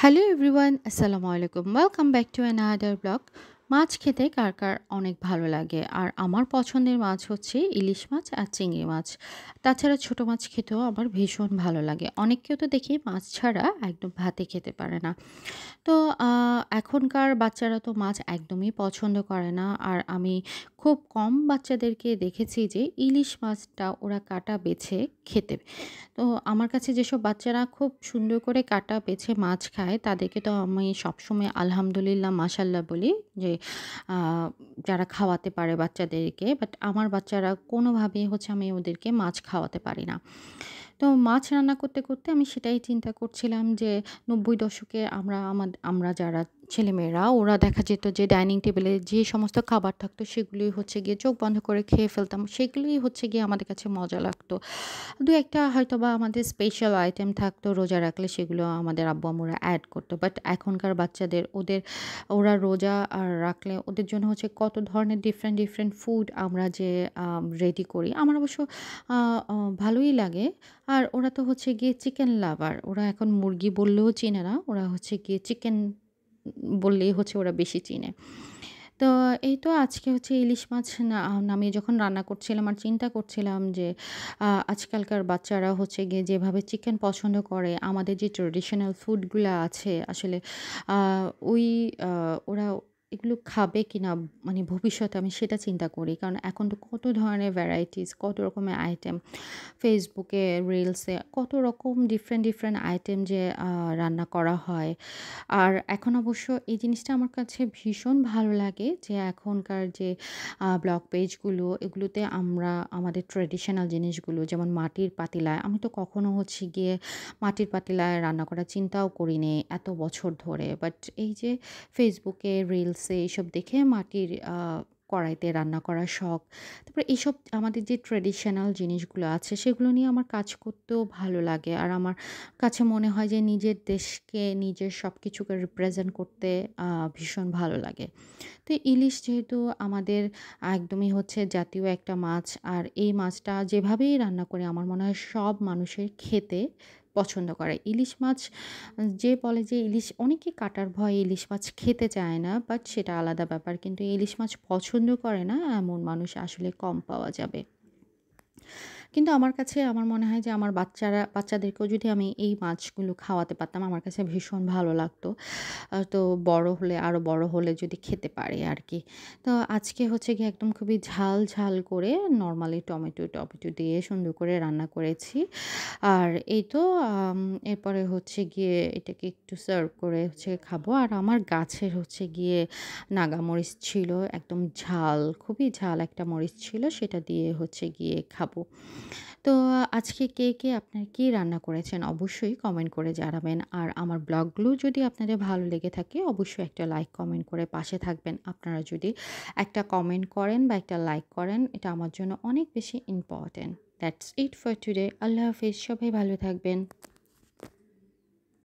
Hello everyone, আসসালামু আলাইকুম। Welcome back to another blog. মাছ খেতে কার, কার অনেক ভালো লাগে? আর আমার পছন্দের মাছ হচ্ছে ইলিশ মাছ আর চিংড়ি মাছ। তাছাড়া ছোট মাছ খেতেও আমার ভীষণ ভালো লাগে। অনেককেও তো দেখি মাছ ছাড়া একদম ভাতে খেতে পারে না। তো আ এখনকার বাচ্চারা তো মাছ একদমই পছন্দ করে না। আর আমি খুব কম বাচ্চাদেরকে দেখেছি যে ইলিশ মাছটা ওরা কাটা বেছে খেতে। তো আমার কাছে যেসব বাচ্চারা খুব সুন্দর করে কাটা বেছে মাছ খায়, তাদেরকে তো আমি সবসময় আলহামদুলিল্লাহ, মাশাআল্লাহ বলি যে আ যারা খাওয়াতে পারে বাচ্চাদেরকে। বাট আমার বাচ্চারা কোনোভাবেই হচ্ছে আমি ওদেরকে মাছ খাওয়াতে পারি না। তো মাছ রান্না করতে, করতে আমি সেটাই চিন্তা করছিলাম যে ৯০ দশকে আমরা যারা ছেলেমেয়েরা ওরা দেখা যেত যে ডাইনিং টেবিলে যে সমস্ত খাবার থাকতো সেগুলোই হচ্ছে গিয়ে চোখ বন্ধ করে খেয়ে ফেলতাম। সেগুলোই হচ্ছে গিয়ে আমাদের কাছে মজা লাগতো। ২-১ টা হয়তোবা আমাদের স্পেশাল আইটেম থাকতো রোজা রাখলে, সেগুলো আমাদের আব্বু-আম্মুরা এড করতো। বাট এখনকার বাচ্চাদের ওরা রোজা রাখলে ওদের জন্য হচ্ছে কত ধরনের ডিফারেন্ট, ডিফারেন্ট ফুড আমরা যে রেডি করি। আমার অবশ্য আ অ ভালোই লাগে। আর ওরা তো হচ্ছে গিয়ে চিকেন লাভার। ওরা এখন মুরগি বললেও চিনে না। ওরা হচ্ছে গিয়ে চিকেন বললেই হচ্ছে ওরা বেশি চিনে। তো এই তো আজকে হচ্ছে ইলিশ মাছ নামিয়ে যখন রান্না করছিলাম আর চিন্তা করছিলাম যে আজকালকার বাচ্চারা হচ্ছে গিয়ে যেভাবে চিকেন পছন্দ করে, আমাদের যে ট্র্যাডিশনাল ফুডগুলা আছে আসলে আ ওই আ ওরা এগুলো খাবে কিনা, মানে ভবিষ্যতে আমি সেটা চিন্তা করি। কারণ এখন তো কত ধরনের ভ্যারাইটিস, কত রকমের আইটেম ফেসবুকে, রিলসে কত রকম ডিফারেন্ট, ডিফারেন্ট আইটেম যে রান্না করা হয়। আর এখন অবশ্য এই জিনিসটা আমার কাছে ভীষণ ভালো লাগে যে এখনকার যে ব্লগ পেজগুলো, এগুলোতে আমরা আমাদের ট্র্যাডিশনাল জিনিসগুলো যেমন মাটির পাতিলায়, আমি তো কখনো হচ্ছে গিয়ে মাটির পাতিলায় রান্না করার চিন্তাও করিনি এত বছর ধরে। বাট এই যে ফেসবুকে, রিলসে এসব দেখে মাটির কড়াইতে রান্না করার শখ। তারপরে এইসব আমাদের যে ট্র্যাডিশনাল জিনিসগুলো আছে সেগুলো নিয়ে আমার কাজ করতেও ভালো লাগে। আর আমার কাছে মনে হয় যে নিজের দেশকে, নিজের সবকিছুকে রিপ্রেজেন্ট করতে ভীষণ ভালো লাগে। তো ইলিশ যেহেতু আমাদের একদমই হচ্ছে জাতীয় একটা মাছ, আর এই মাছটা যেভাবেই রান্না করে আমার মনে হয় সব মানুষের খেতে পছন্দ করে। ইলিশ মাছ যে বলে যে ইলিশ, অনেকে কাটার ভয়ে ইলিশ মাছ খেতে চায় না, বাট সেটা আলাদা ব্যাপার। কিন্তু ইলিশ মাছ পছন্দ করে না এমন মানুষ আসলে কম পাওয়া যাবে। কিন্তু আমার কাছে আমার মনে হয় যে আমার বাচ্চাদেরকেও যদি আমি এই মাছগুলো খাওয়াতে পারতাম, আমার কাছে ভীষণ ভালো লাগতো। তো বড় হলে, আরো বড় হলে যদি খেতে পারি আরকি। তো আজকে হচ্ছে গিয়ে একদম খুবই ঝাল, ঝাল করে নরমালি টমেটো দিয়ে সুন্দর করে রান্না করেছি। আর এই তো এরপরে হচ্ছে গিয়ে এটাকে একটু সার্ভ করে হচ্ছে খাবো। আর আমার গাছের হচ্ছে গিয়ে নাগামরিচ ছিল, একদম ঝাল, খুবই ঝাল একটা মরিচ ছিল, সেটা দিয়ে হচ্ছে গিয়ে খাবো। তো আজকে কে আপনারা কি রান্না করেছেন অবশ্যই কমেন্ট করে জানাবেন। আর আমার ব্লগগুলো যদি আপনাদের ভালো লেগে থাকে অবশ্যই একটা লাইক, কমেন্ট করে পাশে থাকবেন। আপনারা যদি একটা কমেন্ট করেন বা একটা লাইক করেন, এটা আমার জন্য অনেক বেশি important. That's it for today. আল্লাহ হাফিজ। সবাই ভালো থাকবেন।